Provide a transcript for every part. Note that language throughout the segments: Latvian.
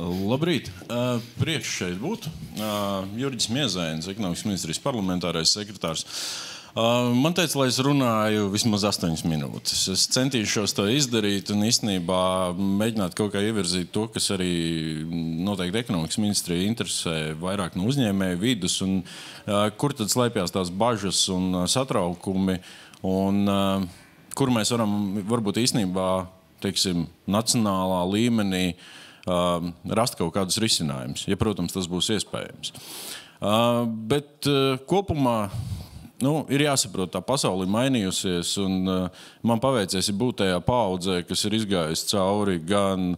Labrīt. Prieks šeit būt. Jurģis Miezainis, ekonomikas ministrijas parlamentārais sekretārs. Man teica, lai es runāju vismaz 8 minūtes. Es centīšos to izdarīt un īstenībā mēģināt kaut kā ievirzīt to, kas arī noteikti ekonomikas ministrija interesē vairāk no uzņēmēju vidus un kur tad slēpjas tās bažas un satraukumi un kur mēs varam varbūt īstenībā, teiksim, nacionālā līmenī rast kaut kādus risinājumus, ja, protams, tas būs iespējams. Bet kopumā ir jāsaprot, tā pasaule ir mainījusies, un man paveicies būt tajā paaudzē, kas ir izgājis cauri gan,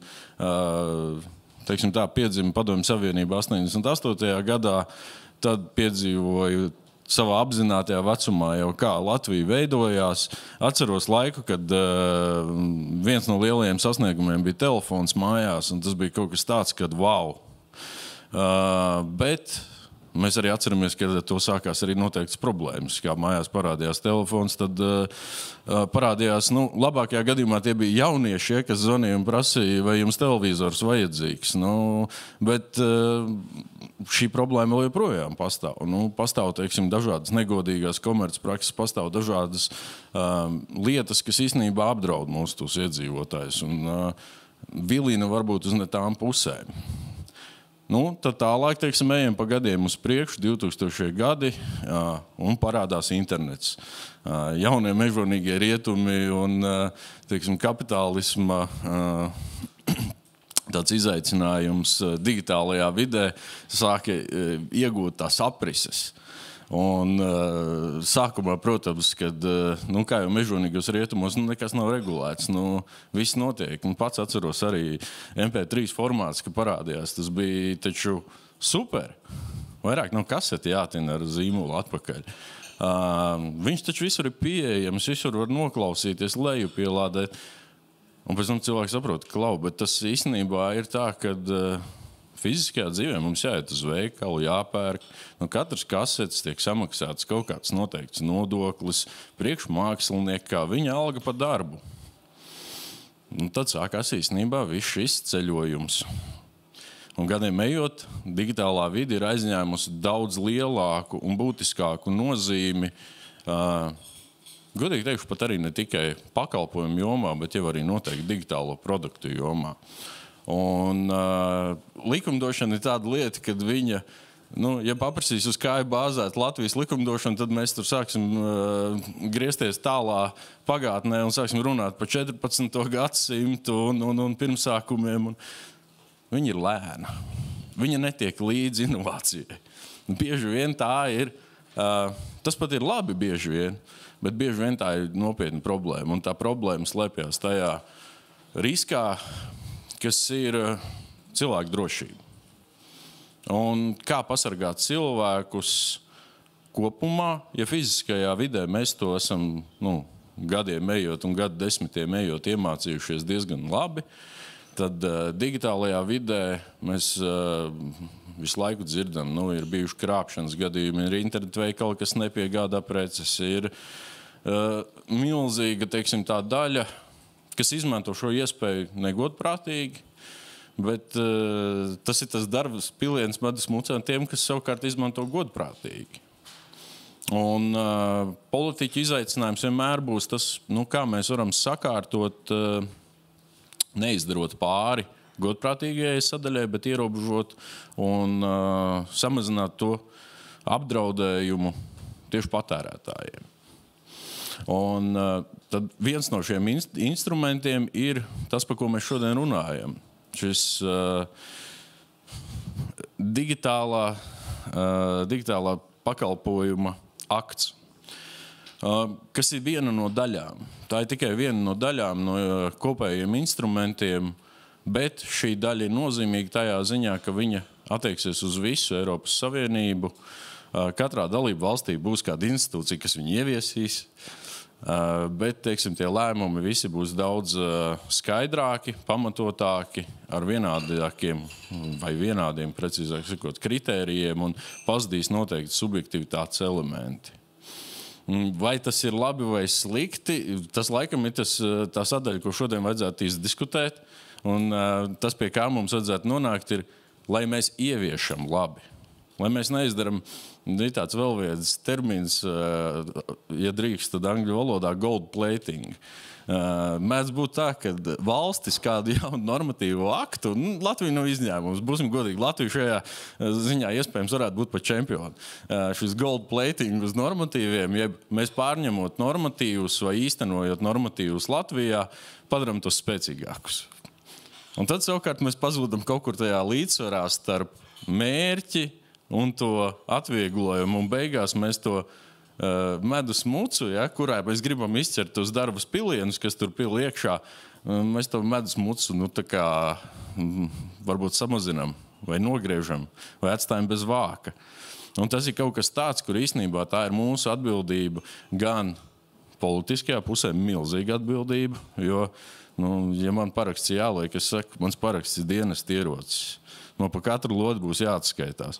teiksim tā, piedzima Padomju Savienība 88. gadā, tad piedzīvoju savā apzinātajā vecumā jau kā Latvija veidojās. Atceros laiku, kad viens no lielajiem sasniegumiem bija telefons mājās, un tas bija kaut kas tāds, kad wow. Bet mēs arī atceramies, ka to sākās arī noteikts problēmas. Kā mājās parādījās telefons, tad parādījās, labākajā gadījumā tie bija jaunieši, kas zvanīja un prasīja, vai jums televizors vajadzīgs. Bet šī problēma vēl joprojām pastāv. Pastāv, teiksim, dažādas negodīgās komercprakses, pastāv dažādas lietas, kas īstenībā apdraud mūsu tos iedzīvotājus un vilina varbūt uz ne tām pusēm. Tad tālāk, teiksim, ejam pa gadiem uz priekšu, 2000. gadi, un parādās internets. Jaunie mežonīgie rietumi un, teiksim, kapitālisma tāds izaicinājums digitālajā vidē sāka iegūt tās aprises. Un sākumā, protams, kad, kā jau mežonīgos rietumos, nekas nav regulēts, viss notiek. Pats atceros arī MP3 formāts, ka parādījās, tas bija taču super. Vairāk nav kaseti jātina ar zīmolu atpakaļ. Viņš taču visur ir pieejams, visur var noklausīties, leju pielādēt. Un pēc tam cilvēks saprot, bet tas īstenībā ir tā, kad fiziskajā dzīvē mums jāiet uz veikalu, jāpērk. Katrs kasetes tiek samaksāts kaut kāds noteikts nodoklis, priekšmākslinieki, kā viņa alga par darbu. Tad sākās īstenībā viss šis ceļojums. Un gadiem ejot, digitālā vide ir aizņēmusi daudz lielāku un būtiskāku nozīmi. Godīgi teikšu, pat arī ne tikai pakalpojumu jomā, bet jau arī noteikti digitālo produktu jomā. Un likumdošana ir tāda lieta, kad viņa, ja paprasīs uz kāju bāzēt Latvijas likumdošanu, tad mēs tur sāksim griezties tālā pagātnē un sāksim runāt par 14. gadsimtu un pirmsākumiem. Viņa ir lēna. Viņa netiek līdz inovācijai. Bieži vien tā ir, tas pat ir labi bieži vien, bet bieži vien tā ir nopietna problēma. Un tā problēma slēpjas tajā riskā, kas ir cilvēku drošība. Un kā pasargāt cilvēkus kopumā, ja fiziskajā vidē mēs to esam gadiem ejot un gadu desmitiem ejot iemācījušies diezgan labi, tad digitālajā vidē mēs visu laiku dzirdam, ir bijuši krāpšanas gadījumi, ir internetveikali, kas nepiegādā preces, ir milzīga, teiksim, tā daļa, kas izmanto šo iespēju negodprātīgi, bet tas ir tas darbs piliens medus mucē tiem, kas savukārt izmanto godprātīgi. Un politiķu izaicinājums vienmēr būs tas, kā mēs varam sakārtot, neizdarot pāri godprātīgajai sadaļai, bet ierobežot un samazināt to apdraudējumu tieši patērētājiem. Un tad viens no šiem instrumentiem ir tas, par ko mēs šodien runājam. Šis digitālā pakalpojuma akts, kas ir viena no daļām. Tā ir tikai viena no daļām no kopējiem instrumentiem, bet šī daļa ir nozīmīga tajā ziņā, ka viņa attieksies uz visu Eiropas Savienību. Katrā dalību valstī būs kāda institūcija, kas viņu ieviesīs. Bet, teiksim, tie lēmumi visi būs daudz skaidrāki, pamatotāki, ar vienādākiem vai vienādiem, precīzāk sakot, kritērijiem un pazudīs noteikti subjektivitātes elementi. Vai tas ir labi vai slikti, tas laikam ir tā sadaļa, ko šodien vajadzētu izdiskutēt. Un tas, pie kā mums vajadzētu nonākt, ir, lai mēs ieviešam labi. Lai mēs neizdaram, ir tāds vēl viens termins, ja drīkst, tad angļu valodā gold plating. Mēdz būt tā, ka valstis kādu jaunu normatīvu aktu, Latvija nav izņēmums, būsim godīgi, Latvija šajā ziņā iespējams varētu būt pat čempioni. Šis gold plating uz normatīviem, ja mēs pārņemot normatīvus vai īstenojot normatīvus Latvijā, padaram tos spēcīgākus. Un tad savukārt mēs pazūdam kaut kur tajā līdzsvarā starp mērķi un to atvieglojumu, un beigās mēs to medus mucu, ja, kurā mēs gribam izķert tos darbus pilienus, kas tur pil iekšā, mēs to medus mucu varbūt samazinam vai nogriežam vai atstājam bez vāka. Un tas ir kaut kas tāds, kur īstenībā tā ir mūsu atbildība gan politiskajā pusē, milzīga atbildība, jo, ja man paraksts jāliek, es saku, mans paraksts ir dienesta ierocis. Pa katru lodi būs jāatskaitās.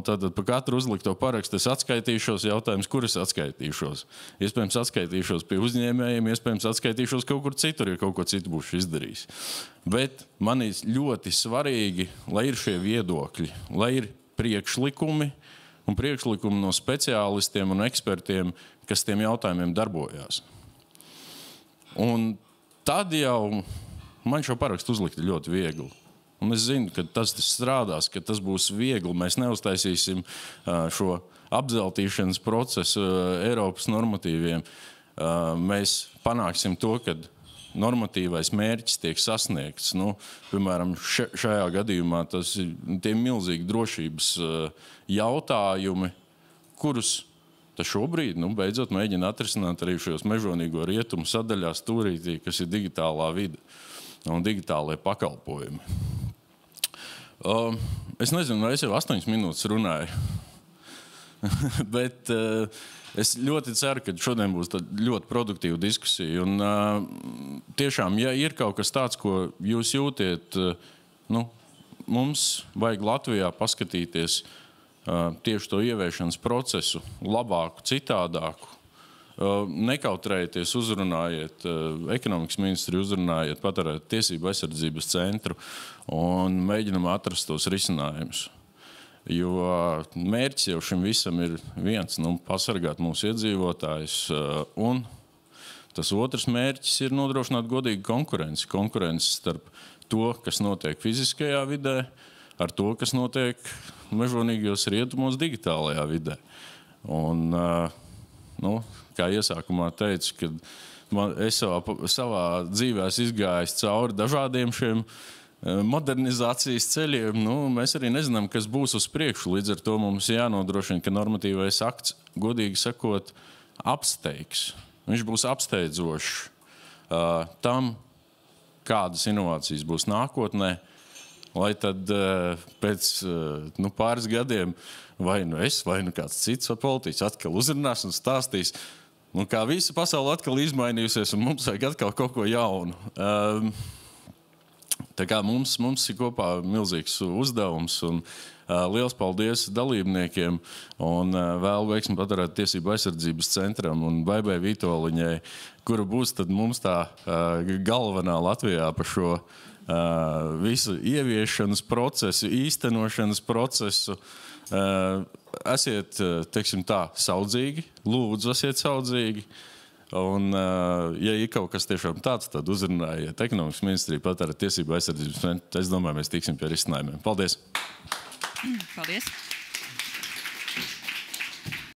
Tad pa katru uzlikto parakstu es atskaitīšos, jautājums, kur es atskaitīšos. Iespējams, atskaitīšos pie uzņēmējiem, iespējams, atskaitīšos kaut kur citur, ja kaut ko citu būšu izdarījis. Bet man ir ļoti svarīgi, lai ir šie viedokļi, lai ir priekšlikumi un priekšlikumi no speciālistiem un ekspertiem, kas tiem jautājumiem darbojās. Un tad jau man šo parakstu uzlikt ļoti viegli. Un es zinu, ka tas strādās, ka tas būs viegli. Mēs neuztaisīsim šo apzeltīšanas procesu Eiropas normatīviem. Mēs panāksim to, ka normatīvais mērķis tiek sasniegts. Piemēram, šajā gadījumā tas ir tie milzīgi drošības jautājumi, kurus šobrīd beidzot mēģina atrisināt arī šajos mežonīgo rietumu sadaļā stūrītī, kas ir digitālā vide un digitālie pakalpojumi. Es nezinu, vai es jau 8 minūtes runāju, bet es ļoti ceru, ka šodien būs ļoti produktīva diskusija. Un tiešām, ja ir kaut kas tāds, ko jūs jūtiet, mums vajag Latvijā paskatīties tieši to ieviešanas procesu labāku, citādāku. Nekautrējieties, uzrunājiet ekonomikas ministri, uzrunājiet patērētāju tiesību aizsardzības centru un mēģinam atrast tos risinājumus. Jo mērķis jau šim visam ir viens, pasargāt mūsu iedzīvotājus, un tas otrs mērķis ir nodrošināt godīgu konkurenci. Konkurenci starp to, kas notiek fiziskajā vidē, ar to, kas notiek mežonīgajos rietumos digitālajā vidē. Un, kā iesākumā teicu, kad es savā dzīvē izgājis cauri dažādiem šiem modernizācijas ceļiem, mēs arī nezinām, kas būs uz priekšu. Līdz ar to mums jānodrošina, ka normatīvais akts, godīgi sakot, apsteigs. Viņš būs apsteidzošs tam, kādas inovācijas būs nākotnē, lai tad pēc pāris gadiem vai es, vai kāds cits politiķis atkal uzrunās un stāstīs, kā visa pasaule atkal izmainījusies un mums vajag atkal kaut ko jaunu. Tā kā mums ir kopā milzīgs uzdevums un liels paldies dalībniekiem un vēlu veiksmi patērētāju tiesību aizsardzības centram un Baibai Vitoļiņai, kura būs tad mums tā galvenā Latvijā par šo visu ieviešanas procesu, īstenošanas procesu. Esiet, teiksim tā, saudzīgi, lūdzu, esiet saudzīgi. Un, ja ir kaut kas tiešām tāds, tad uzrunājiet ekonomikas ministriju, patērētāju tiesību aizsardzības centru. Es domāju, mēs tiksim pie risinājumiem. Paldies! Paldies!